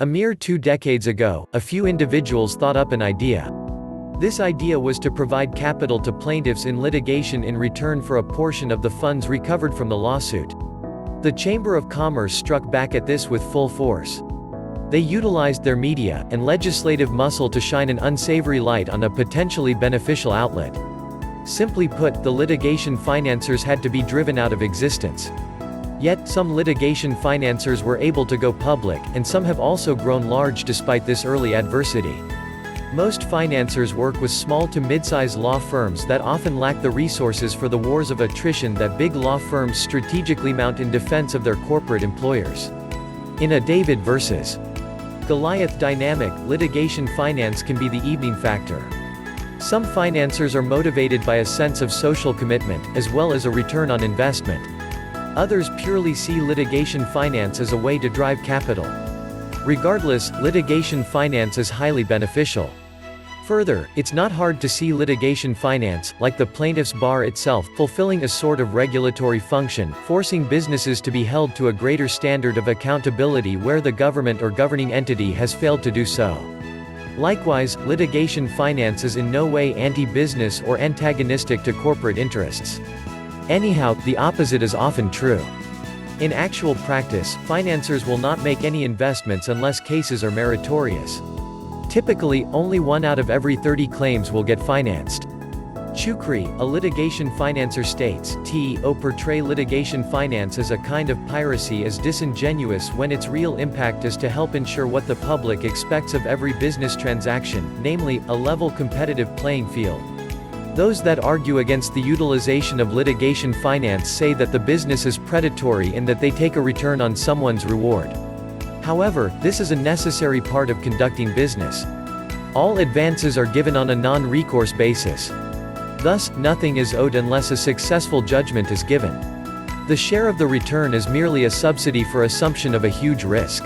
A mere 2 decades ago, a few individuals thought up an idea. This idea was to provide capital to plaintiffs in litigation in return for a portion of the funds recovered from the lawsuit. The Chamber of Commerce struck back at this with full force. They utilized their media and legislative muscle to shine an unsavory light on a potentially beneficial outlet. Simply put, the litigation financiers had to be driven out of existence. Yet, some litigation financiers were able to go public, and some have also grown large despite this early adversity. Most financiers work with small to mid-size law firms that often lack the resources for the wars of attrition that big law firms strategically mount in defense of their corporate employers. In a David versus Goliath dynamic, litigation finance can be the evening factor. Some financiers are motivated by a sense of social commitment, as well as a return on investment. Others purely see litigation finance as a way to drive capital. Regardless, litigation finance is highly beneficial. Further, it's not hard to see litigation finance, like the plaintiffs' bar itself, fulfilling a sort of regulatory function, forcing businesses to be held to a greater standard of accountability where the government or governing entity has failed to do so. Likewise, litigation finance is in no way anti-business or antagonistic to corporate interests. Anyhow, the opposite is often true. In actual practice, financiers will not make any investments unless cases are meritorious. Typically, only 1 out of every 30 claims will get financed. Chukri, a litigation financer states, to portray litigation finance as a kind of piracy is disingenuous when its real impact is to help ensure what the public expects of every business transaction, namely, a level competitive playing field. Those that argue against the utilization of litigation finance say that the business is predatory in that they take a return on someone's reward. However, this is a necessary part of conducting business. All advances are given on a non-recourse basis. Thus, nothing is owed unless a successful judgment is given. The share of the return is merely a subsidy for assumption of a huge risk.